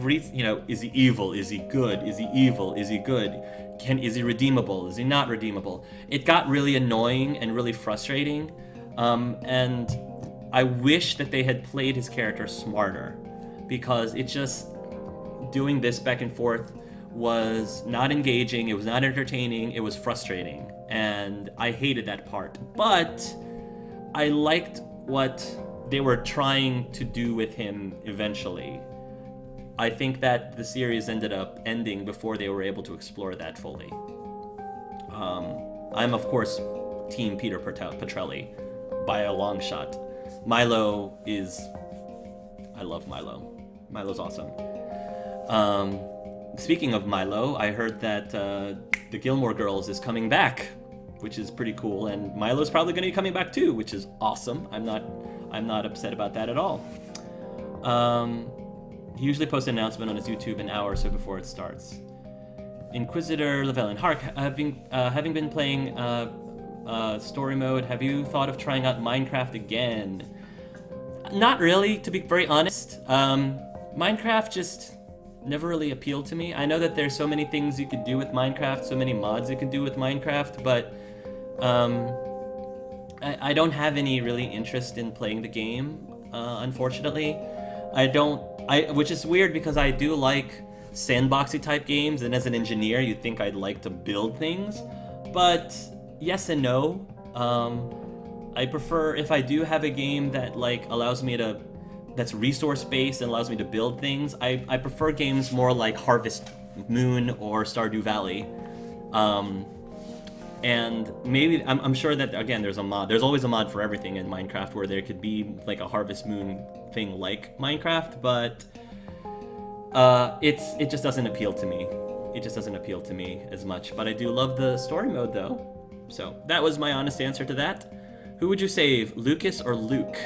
is he evil? Is he good? Is he evil? Is he good? Is he redeemable? Is he not redeemable? It got really annoying and really frustrating. And I wish that they had played his character smarter, because it just, doing this back and forth was not engaging, it was not entertaining, it was frustrating, and I hated that part. But I liked what they were trying to do with him eventually. I think that the series ended up ending before they were able to explore that fully. I'm, of course, Team Peter Petrelli. By a long shot. Milo is... I love Milo. Milo's awesome. Speaking of Milo, I heard that the Gilmore Girls is coming back, which is pretty cool, and Milo's probably going to be coming back too, which is awesome. I'm not upset about that at all. He usually posts an announcement on his YouTube an hour or so before it starts. Inquisitor Llewellyn, Hark, having been playing story mode, have you thought of trying out Minecraft again? Not really, to be very honest. Minecraft just... never really appealed to me. I know that there's so many things you could do with Minecraft, so many mods you can do with Minecraft, but I don't have any really interest in playing the game, unfortunately. Which is weird because I do like sandboxy type games, and as an engineer, you'd think I'd like to build things, but yes and no. I prefer, if I do have a game that like allows me to, that's resource based and allows me to build things, I prefer games more like Harvest Moon or Stardew Valley. And maybe, I'm sure that, again, there's always a mod for everything in Minecraft, where there could be like a Harvest Moon thing like Minecraft, but it just doesn't appeal to me. It just doesn't appeal to me as much, but I do love the story mode though. So that was my honest answer to that. Who would you save, Lucas or Luke?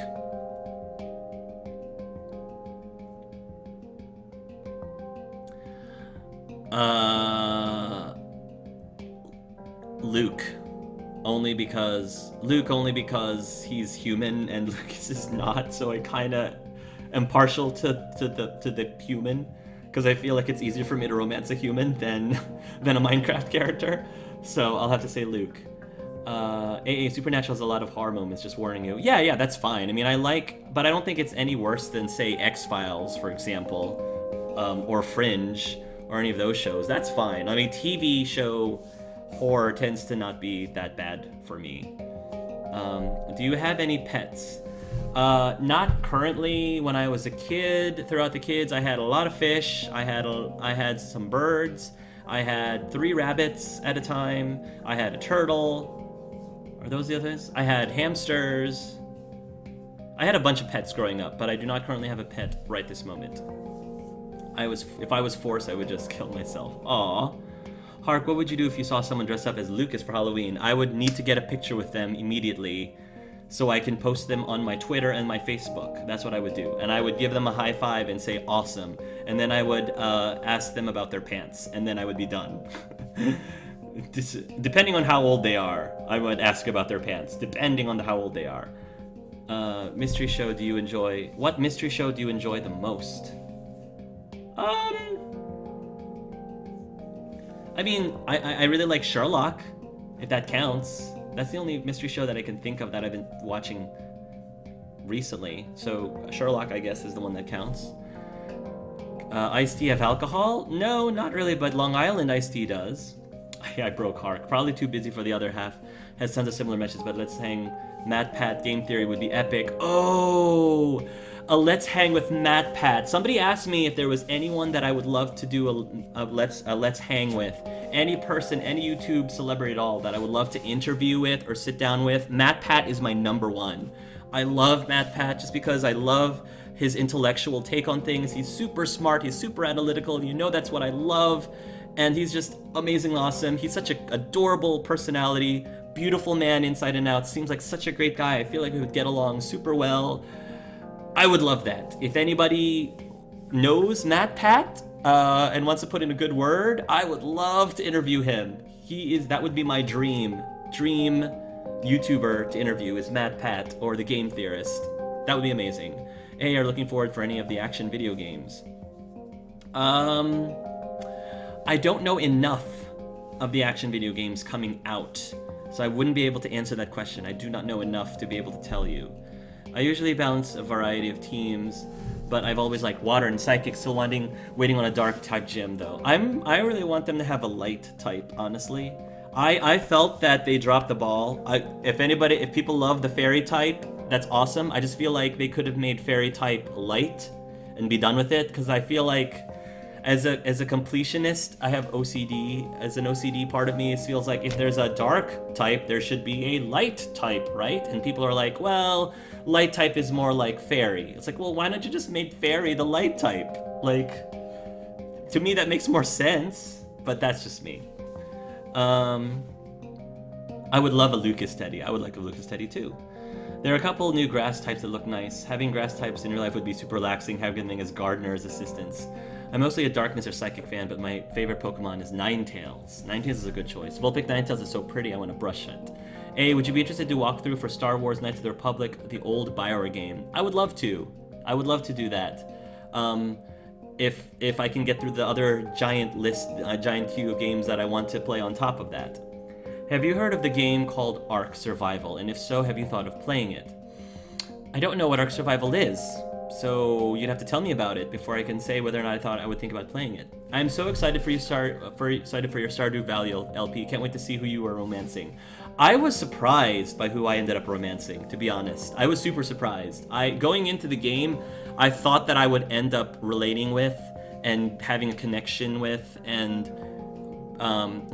Luke. Only because he's human and Lucas is not, so I kinda am partial to the human, because I feel like it's easier for me to romance a human than a Minecraft character. So I'll have to say Luke. AA Supernatural has a lot of horror moments, just warning you. Yeah, that's fine. I mean, but I don't think it's any worse than, say, X-Files, for example, or Fringe, or any of those shows. That's fine. I mean, TV show horror tends to not be that bad for me. Do you have any pets? Not currently. When I was a kid, throughout the kids, I had a lot of fish. I had some birds. I had 3 rabbits at a time. I had a turtle. Are those the others? I had hamsters. I had a bunch of pets growing up, but I do not currently have a pet right this moment. If I was forced, I would just kill myself. Aww. Hark, what would you do if you saw someone dressed up as Lucas for Halloween? I would need to get a picture with them immediately so I can post them on my Twitter and my Facebook. That's what I would do. And I would give them a high five and say, awesome. And then I would ask them about their pants, and then I would be done. Depending on how old they are, I would ask about their pants, depending on how old they are. Mystery show do you enjoy? What mystery show do you enjoy the most? I mean, I really like Sherlock, if that counts. That's the only mystery show that I can think of that I've been watching recently. So Sherlock, I guess, is the one that counts. Iced tea have alcohol? No, not really, but Long Island iced tea does. I broke Hark. Probably too busy for the other half. Has tons of similar messages, but let's hang. Matt Pat game theory would be epic. Oh, a let's hang with Matt Pat. Somebody asked me if there was anyone that I would love to do a let's hang with. Any person, any YouTube celebrity at all that I would love to interview with or sit down with. Matt Pat is my number one. I love Matt Pat just because I love his intellectual take on things. He's super smart. He's super analytical. You know, that's what I love. And he's just amazing, awesome. He's such an adorable personality, beautiful man inside and out. Seems like such a great guy. I feel like we would get along super well. I would love that. If anybody knows Matt Pat and wants to put in a good word, I would love to interview him. That would be my dream YouTuber to interview is Matt Pat or the Game Theorist. That would be amazing. Hey, are looking forward for any of the action video games? I don't know enough of the action video games coming out, so I wouldn't be able to answer that question. I do not know enough to be able to tell you. I usually balance a variety of teams, but I've always liked Water and Psychic, still waiting on a Dark type gym though. I really want them to have a Light type, honestly. I felt that they dropped the ball. If people love the Fairy type, that's awesome. I just feel like they could have made Fairy type Light and be done with it, because I feel like as a completionist, I have OCD. As an OCD part of me, it feels like if there's a Dark type, there should be a Light type, right? And people are like, well, Light type is more like Fairy. It's like, well, why don't you just make Fairy the Light type? Like, to me that makes more sense, but that's just me. I would love a Lucas Teddy. I would like a Lucas Teddy too. There are a couple new grass types that look nice. Having grass types in your life would be super relaxing, having them as gardeners, assistants. I'm mostly a Darkness or Psychic fan, but my favorite Pokemon is Ninetales. Ninetales is a good choice. Vulpix Ninetales is so pretty, I want to brush it. A, would you be interested to walk through for Star Wars Knights of the Republic, the old BioWare game? I would love to. I would love to do that. if I can get through the other giant queue of games that I want to play on top of that. Have you heard of the game called Ark Survival? And if so, have you thought of playing it? I don't know what Ark Survival is, so you'd have to tell me about it before I can say whether or not I thought I would think about playing it. I'm so excited for your Stardew Valley LP. Can't wait to see who you are romancing. I was surprised by who I ended up romancing, to be honest. I was super surprised. Going into the game, I thought that I would end up relating with and having a connection with and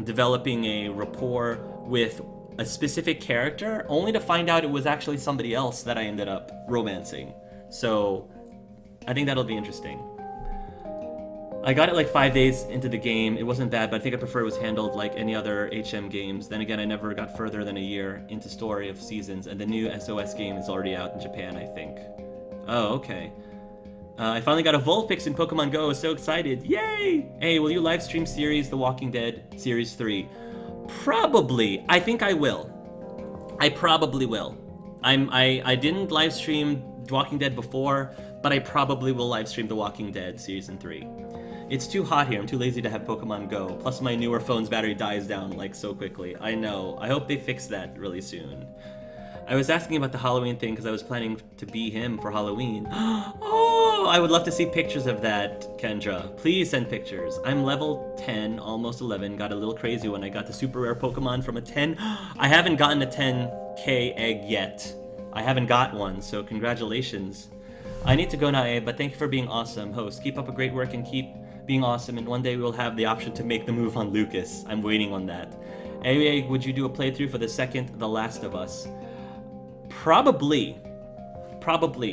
developing a rapport with a specific character, only to find out it was actually somebody else that I ended up romancing. So I think that'll be interesting. I got it like 5 days into the game. It wasn't bad, but I think I prefer it was handled like any other HM games. Then again, I never got further than a year into Story of Seasons, and the new SOS game is already out in Japan, I think. Oh, okay. I finally got a Vulpix in Pokemon Go. I was so excited. Yay! Hey, will you live stream series The Walking Dead Series 3? Probably. I think I will. I probably will. I didn't live stream Walking Dead before, but I probably will live stream The Walking Dead Season 3. It's too hot here. I'm too lazy to have Pokemon Go. Plus my newer phone's battery dies down like so quickly. I know. I hope they fix that really soon. I was asking about the Halloween thing because I was planning to be him for Halloween. Oh, I would love to see pictures of that, Kendra. Please send pictures. I'm level 10, almost 11. Got a little crazy when I got the super rare Pokemon from a 10. I haven't gotten a 10k egg yet. I haven't got one, so congratulations. I need to go now, but thank you for being awesome, host. Keep up a great work and keep being awesome, and one day we'll have the option to make the move on Lucas. I'm waiting on that. Anyway, would you do a playthrough for the second The Last of Us? Probably.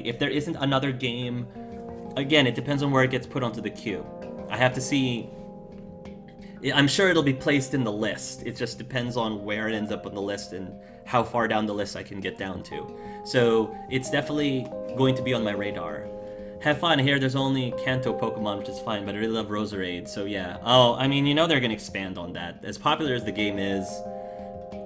If there isn't another game. Again, it depends on where it gets put onto the queue. I have to see. I'm sure it'll be placed in the list. It just depends on where it ends up on the list and how far down the list I can get down to. So it's definitely going to be on my radar. Have fun. Here there's only Kanto Pokemon, which is fine, but I really love Roserade, so yeah. Oh, I mean, you know they're gonna expand on that. As popular as the game is,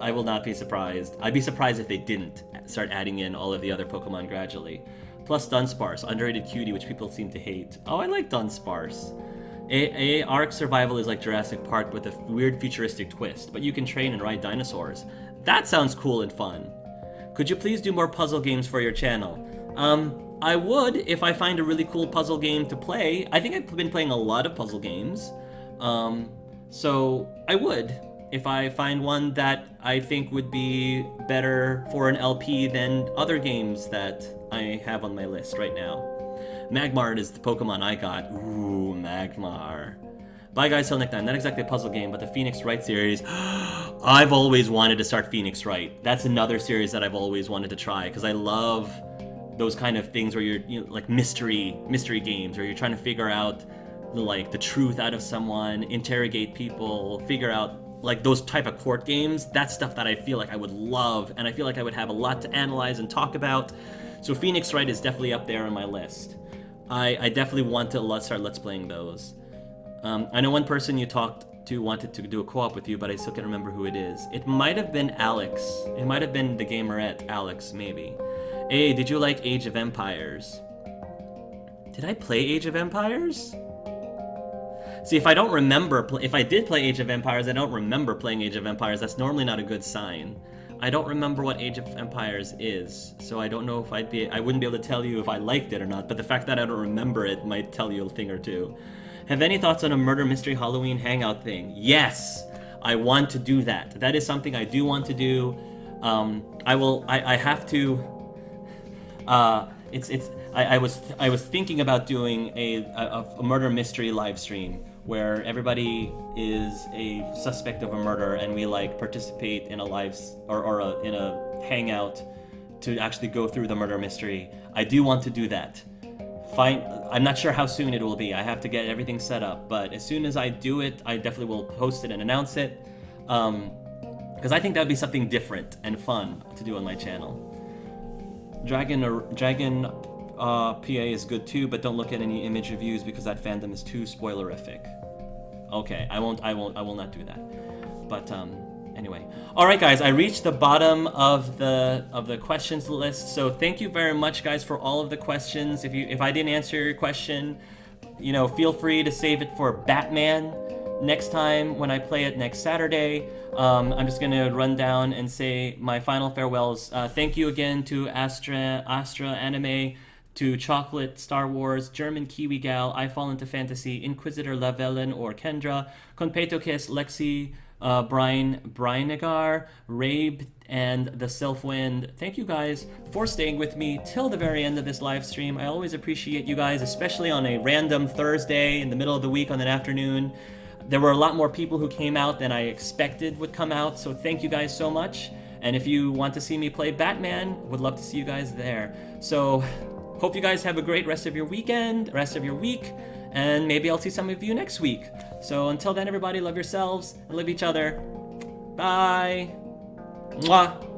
I will not be surprised. I'd be surprised if they didn't start adding in all of the other Pokemon gradually. Plus Dunsparce, underrated cutie, which people seem to hate. Oh, I like Dunsparce. Ark Survival is like Jurassic Park with a weird futuristic twist, but you can train and ride dinosaurs. That sounds cool and fun. Could you please do more puzzle games for your channel? I would if I find a really cool puzzle game to play. I think I've been playing a lot of puzzle games. So I would if I find one that I think would be better for an LP than other games that I have on my list right now. Magmar is the Pokemon I got. Ooh, Magmar. Bye guys, till next time. Not exactly a puzzle game, but the Phoenix Wright series. I've always wanted to start Phoenix Wright. That's another series that I've always wanted to try, because I love those kind of things where you're like mystery games, where you're trying to figure out the truth out of someone, interrogate people, figure out like those type of court games. That's stuff that I feel like I would love, and I feel like I would have a lot to analyze and talk about. So Phoenix Wright is definitely up there on my list. I definitely want to start Let's Playing those. I know one person you talked to wanted to do a co-op with you, but I still can't remember who it is. It might have been Alex. It might have been the gamerette Alex, maybe. Hey, did you like Age of Empires? Did I play Age of Empires? See, if I don't remember, if I did play Age of Empires, I don't remember playing Age of Empires. That's normally not a good sign. I don't remember what Age of Empires is, so I don't know if I wouldn't be able to tell you if I liked it or not, but the fact that I don't remember it might tell you a thing or two. Have any thoughts on a murder mystery Halloween hangout thing? Yes, I want to do that. That is something I do want to do. I have to, I was thinking about doing a murder mystery live stream where everybody is a suspect of a murder and we participate in a in a hangout to actually go through the murder mystery. I do want to do that. I'm not sure how soon it will be. I have to get everything set up, but as soon as I do it, I definitely will post it and announce it. Because I think that would be something different and fun to do on my channel. Dragon PA is good too, but don't look at any image reviews because that fandom is too spoilerific. Okay, I will not do that. But anyway. All right, guys, I reached the bottom of the questions list. So thank you very much, guys, for all of the questions. If I didn't answer your question, you know, feel free to save it for Batman next time when I play it next Saturday. I'm just gonna run down and say my final farewells. Thank you again to Astra Anime, to Chocolate, Star Wars, German Kiwi Gal, I Fall Into Fantasy, Inquisitor Lavellen or Kendra, Conpeto Kiss, Lexi, Brian Nagar, Rabe, and the Selfwind. Thank you guys for staying with me till the very end of this live stream. I always appreciate you guys, especially on a random Thursday in the middle of the week on an afternoon. There were a lot more people who came out than I expected would come out, so thank you guys so much. And if you want to see me play Batman, would love to see you guys there. So hope you guys have a great rest of your weekend, rest of your week, and maybe I'll see some of you next week. So until then, everybody, love yourselves and love each other. Bye. Mwah.